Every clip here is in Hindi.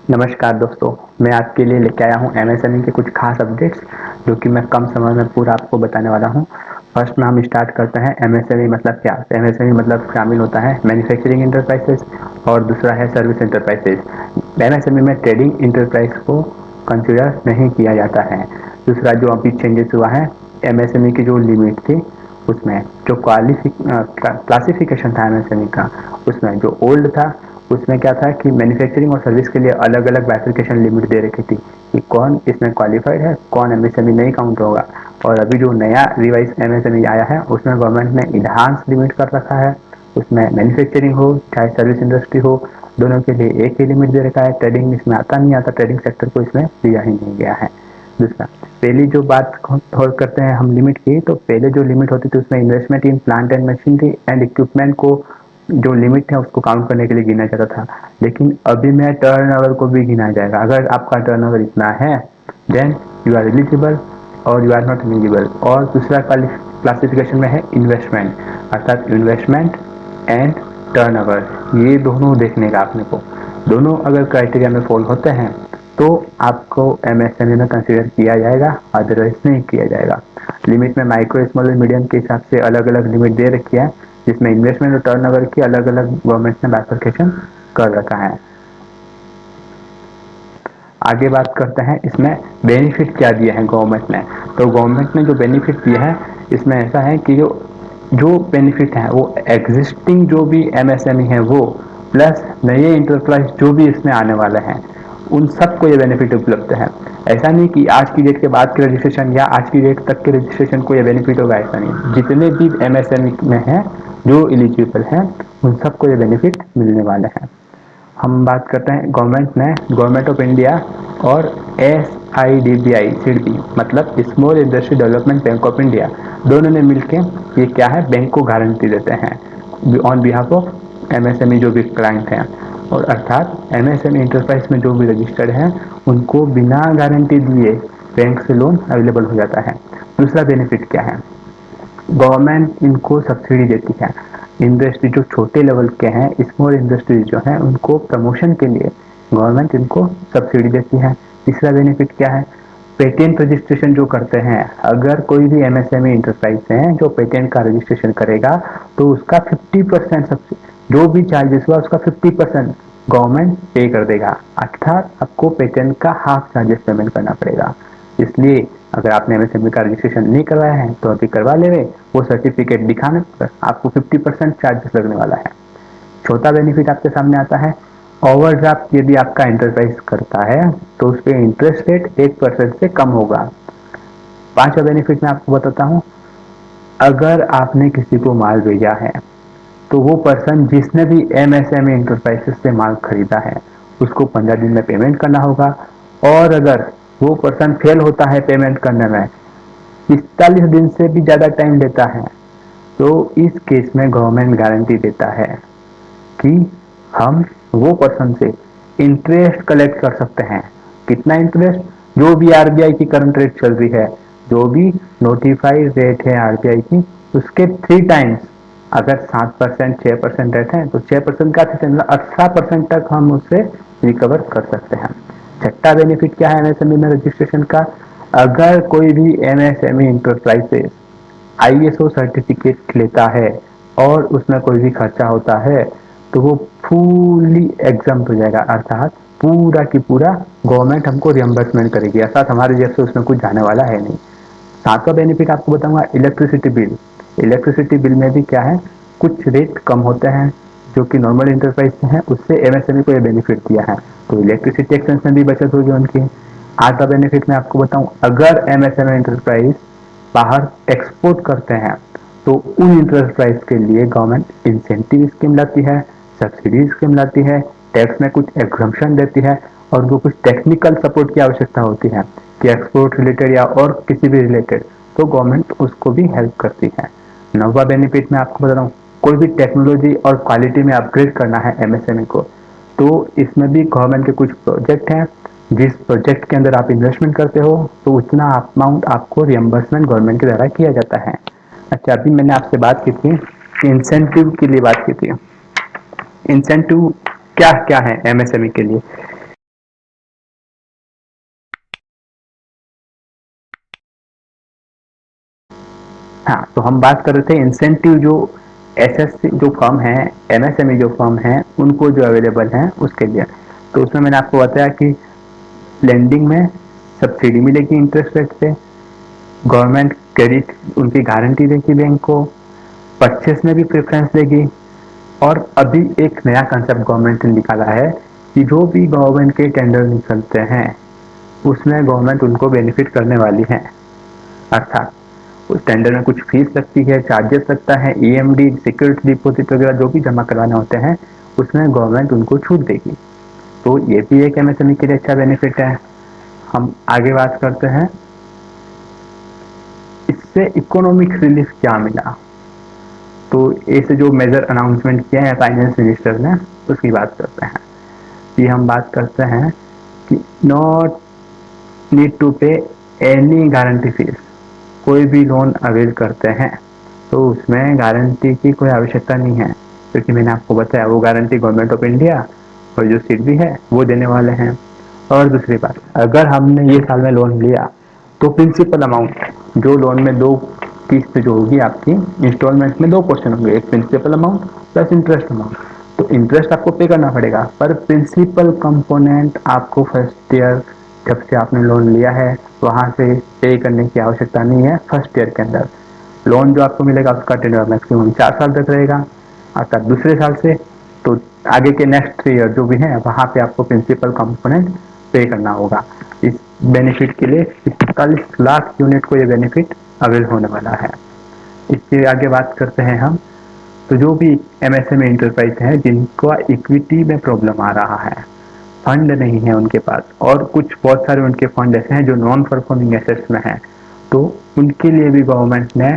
नमस्कार दोस्तों, मैं आपके लिए लेके आया हूँ एमएसएमई के कुछ खास अपडेट्स जो कि मैं कम समय में पूरा आपको बताने वाला हूँ। फर्स्ट में हम स्टार्ट करते हैं एमएसएमई मतलब क्या। एमएसएमई मतलब शामिल होता है मैन्युफैक्चरिंग इंटरप्राइजेस और दूसरा है सर्विस इंटरप्राइजेस। एमएसएमई में ट्रेडिंग इंटरप्राइज को कंसिडर नहीं किया जाता है। दूसरा जो अभी चेंजेस हुआ है एमएसएमई की जो लिमिट थी उसमें जो क्लासिफिकेशन था एमएसएमई का, उसमें जो ओल्ड था उसमें क्या था कि मैन्युफैक्चरिंग और सर्विस के लिए अलग अलग बाइफरकेशन लिमिट दे रखी थी कि कौन इसमें क्वालिफाइड है, कौन एमएसएमई नहीं काउंट होगा। और अभी जो नया रिवाइज एमएसएमई आया है उसमें गवर्नमेंट ने इनहांस लिमिट कर रखा है। उसमें मैन्युफैक्चरिंग हो चाहे सर्विस इंडस्ट्री हो, दोनों के लिए एक ही लिमिट दे रखा है। ट्रेडिंग इसमें आता नहीं आता, ट्रेडिंग सेक्टर को इसमें दिया ही नहीं गया है। दूसरा, पहली जो बात थोड़ा करते हैं हम लिमिट की, तो पहले जो लिमिट होती थी उसमें investment in plant and machinery and equipment को जो लिमिट है उसको काउंट करने के लिए गिना जाता था। लेकिन अभी में टर्नओवर को भी गिना जाएगा। अगर आपका टर्नओवर इतना है देन यू आर एलिजिबल और यू आर नॉट एलिजिबल। और दूसरा क्लासिफिकेशन में है इन्वेस्टमेंट, अर्थात इन्वेस्टमेंट एंड टर्नओवर, ये दोनों देखने का अपने को। दोनों अगर क्राइटेरिया में फॉल होते हैं तो आपको एमएसएमई में कंसिडर किया जाएगा, अदरवाइज नहीं किया जाएगा। लिमिट में माइक्रो स्मॉल और मीडियम के हिसाब से अलग अलग लिमिट दे रखी है, जिसमें इन्वेस्टमेंट और टर्नओवर की अलग अलग गवर्नमेंट ने बाइफरकेशन कर रखा है। आगे बात करते हैं इसमें बेनिफिट क्या दिया है गवर्नमेंट ने। तो गवर्नमेंट ने जो बेनिफिट दिया है इसमें ऐसा है कि जो जो बेनिफिट है वो एग्जिस्टिंग जो भी एमएसएमई है वो प्लस नए इंटरप्राइज जो भी इसमें आने वाले हैं उन सबको ये बेनिफिट उपलब्ध है। ऐसा नहीं कि आज की डेट के बाद के रजिस्ट्रेशन या आज की डेट तक के रजिस्ट्रेशन को ये बेनिफिट होगा, ऐसा नहीं। जितने भी एमएसएमई में हैं जो एलिजिबल हैं उन सबको ये बेनिफिट मिलने वाले हैं। हम बात करते हैं गवर्नमेंट ऑफ इंडिया और SIDBI सिडबी मतलब small industry development bank of India, दोनों ने मिलकर ये क्या है बैंक को गारंटी देते हैं ऑन बिहाफ ऑफ एमएसएमई जो भी क्लाइंट हैं। और अर्थात एमएसएमई इंटरप्राइज में जो भी रजिस्टर्ड हैं उनको बिना गारंटी दिए बैंक से लोन अवेलेबल हो जाता है। दूसरा बेनिफिट क्या है, गवर्नमेंट इनको सब्सिडी देती है। इंडस्ट्री जो छोटे लेवल के हैं, स्मॉल इंडस्ट्रीज जो हैं, उनको प्रमोशन के लिए गवर्नमेंट इनको सब्सिडी देती है। तीसरा बेनिफिट क्या है, पेटेंट रजिस्ट्रेशन जो करते हैं, अगर कोई भी एमएसएमई इंटरप्राइज है जो पेटेंट का रजिस्ट्रेशन करेगा तो उसका 50% सब्सिडी, जो भी चार्जेस हुआ उसका 50% गवर्नमेंट पे कर देगा। अर्थात आपको पेटेंट का हाफ चार्जेस पेमेंट करना पड़ेगा। इसलिए अगर आपने एमएसएमई का रजिस्ट्रेशन नहीं करवाया है तो अभी करवा ले, वो सर्टिफिकेट दिखाने पर आपको 50% चार्जेस लगने वाला है। चौथा बेनिफिट आपके सामने आता है, ओवरड्राफ्ट यदि आपका इंटरप्राइज करता है तो उस पर इंटरेस्ट रेट 1% से कम होगा। पांचवा बेनिफिट मैं आपको बताता हूँ, अगर आपने किसी को माल भेजा है तो वो पर्सन जिसने भी एमएसएमई इंटरप्राइजेस से माल खरीदा है उसको 15 दिन में पेमेंट करना होगा। और अगर वो पर्सन फेल होता है पेमेंट करने में, 45 दिन से भी ज्यादा टाइम लेता है, तो इस केस में गवर्नमेंट गारंटी देता है कि हम वो पर्सन से इंटरेस्ट कलेक्ट कर सकते हैं। कितना इंटरेस्ट, जो भी आरबीआई की करंट रेट चल रही है, जो भी नोटिफाइड रेट है आरबीआई की, उसके 3 टाइम्स। अगर 7% 6% रेट है तो 6% का 18% तक हम उससे रिकवर कर सकते हैं। छठा बेनिफिट क्या है एमएसएमई में रजिस्ट्रेशन का, अगर कोई भी एमएसएमई इंटरप्राइजेस आईएसओ सर्टिफिकेट लेता है और उसमें कोई भी खर्चा होता है तो वो फुली एग्जाम्प्ट हो जाएगा, अर्थात पूरा की पूरा गवर्नमेंट हमको रियम्बर्समेंट करेगी, अर्थात हमारे जेब से उसमें कुछ जाने वाला है नहीं। सातवां बेनिफिट आपको बताऊंगा इलेक्ट्रिसिटी बिल। इलेक्ट्रिसिटी बिल में भी क्या है, कुछ रेट कम होते हैं जो कि नॉर्मल इंटरप्राइज से हैं, उससे एमएसएमई को ये बेनिफिट दिया है, तो इलेक्ट्रिसिटी एक्सपेंस में भी बचत होगी उनकी। आठवां बेनिफिट मैं आपको बताऊं, अगर एमएसएमई इंटरप्राइज बाहर एक्सपोर्ट करते हैं तो उन इंटरप्राइज के लिए गवर्नमेंट इंसेंटिव स्कीम लाती है, सब्सिडी स्कीम लाती है, टैक्स में कुछ एग्जम्पशन देती है और उनको कुछ टेक्निकल सपोर्ट की आवश्यकता होती है कि एक्सपोर्ट रिलेटेड या और किसी भी रिलेटेड, तो गवर्नमेंट उसको भी हेल्प करती है। नौवा बेनिफिट मैं आपको बता रहा हूँ, कोई भी टेक्नोलॉजी और क्वालिटी में अपग्रेड करना है एमएसएमई को, तो इसमें भी गवर्नमेंट के कुछ प्रोजेक्ट हैं। जिस प्रोजेक्ट के अंदर आप इन्वेस्टमेंट करते हो तो उतना अमाउंट आपको रियम्बर्समेंट गवर्नमेंट के द्वारा किया जाता है। अच्छा, अभी मैंने आपसे बात की थी इंसेंटिव के लिए बात की थी। इंसेंटिव क्या क्या है एमएसएमई के लिए, हाँ, तो हम बात कर रहे थे इंसेंटिव जो एसएससी जो फर्म है, एमएसएमई जो फर्म है, उनको जो अवेलेबल है उसके लिए। तो उसमें मैंने आपको बताया कि लेंडिंग में सब्सिडी मिलेगी इंटरेस्ट रेट पे, गवर्नमेंट क्रेडिट उनकी गारंटी देगी बैंक को, परचेस में भी प्रेफरेंस देगी। और अभी एक नया कंसेप्ट गवर्नमेंट ने निकाला है कि जो भी गवर्नमेंट के टेंडर निकलते हैं उसमें गवर्नमेंट उनको बेनिफिट करने वाली है। अर्थात उस टेंडर में कुछ फीस लगती है, चार्जेस लगता है, ईएमडी, सिक्योरिटी डिपॉजिट वगैरह जो भी जमा करवाने होते हैं उसमें गवर्नमेंट उनको छूट देगी। तो ये भी एक एमएसएमई के लिए अच्छा बेनिफिट है। हम आगे बात करते हैं, इससे इकोनॉमिक रिलीफ क्या मिला। तो ऐसे जो मेजर अनाउंसमेंट किया है फाइनेंस मिनिस्टर ने उसकी बात करते हैं। कि हम बात करते हैं कि नॉट नीड टू पे एनी गारंटी फीस। कोई भी लोन अवेल करते हैं तो उसमें गारंटी की कोई आवश्यकता नहीं है, क्योंकि मैंने आपको बताया वो गारंटी गवर्नमेंट ऑफ इंडिया और जो सीट भी है वो देने वाले हैं। और दूसरी बात, अगर हमने ये साल में लोन लिया तो प्रिंसिपल अमाउंट जो लोन में दो किस्त जो होगी आपकी इंस्टॉलमेंट में दो पोर्शन होंगे, एक principal amount plus interest amount. तो इंटरेस्ट आपको पे करना पड़ेगा, पर प्रिंसिपल कंपोनेंट आपको फर्स्ट ईयर जब से आपने लोन लिया है वहां से पे करने की आवश्यकता नहीं है। फर्स्ट ईयर के अंदर लोन जो आपको मिलेगा उसका टेन्योर मैक्सिमम 4 साल तक रहेगा। अर्थात दूसरे साल से तो आगे के नेक्स्ट 3 ईयर जो भी है वहां पे आपको प्रिंसिपल कंपोनेंट पे करना होगा। इस बेनिफिट के लिए 41 लाख यूनिट को ये बेनिफिट अवेल होने वाला है। इसके आगे बात करते हैं हम, तो जो भी एमएसएमई इंटरप्राइज है जिनको इक्विटी में प्रॉब्लम आ रहा है, फंड नहीं है उनके पास, और कुछ बहुत सारे उनके फंड ऐसे हैं जो नॉन परफॉर्मिंग एसेट्स में हैं, तो उनके लिए भी गवर्नमेंट ने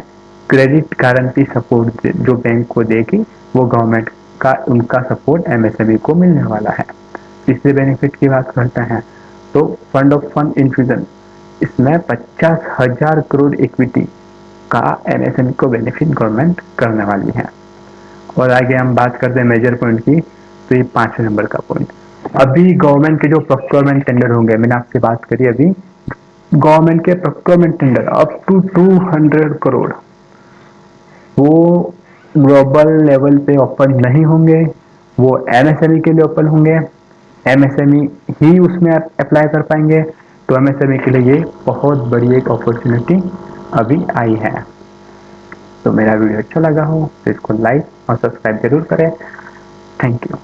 क्रेडिट गारंटी सपोर्ट जो बैंक को देगी वो गवर्नमेंट का उनका सपोर्ट एमएसएमई को मिलने वाला है। तीसरे बेनिफिट की बात करते हैं तो फंड ऑफ फंड इन्फ्यूजन, इसमें 50,000 करोड़ इक्विटी का एमएसएमई को बेनिफिट गवर्नमेंट करने वाली है। और आगे हम बात करते हैं मेजर पॉइंट की, तो ये 5वें नंबर का पॉइंट, अभी गवर्नमेंट के जो प्रोक्योरमेंट टेंडर होंगे, मैंने आपसे बात करी अभी, गवर्नमेंट के procurement tender up to 200 crore वो ग्लोबल लेवल पे ओपन नहीं होंगे, वो एमएसएमई के लिए ओपन होंगे। एमएसएमई ही उसमें अप्लाई कर पाएंगे। तो एमएसएमई के लिए ये बहुत बड़ी एक अपॉर्चुनिटी अभी आई है। तो मेरा वीडियो अच्छा लगा हो तो इसको लाइक और सब्सक्राइब जरूर करें। Thank you.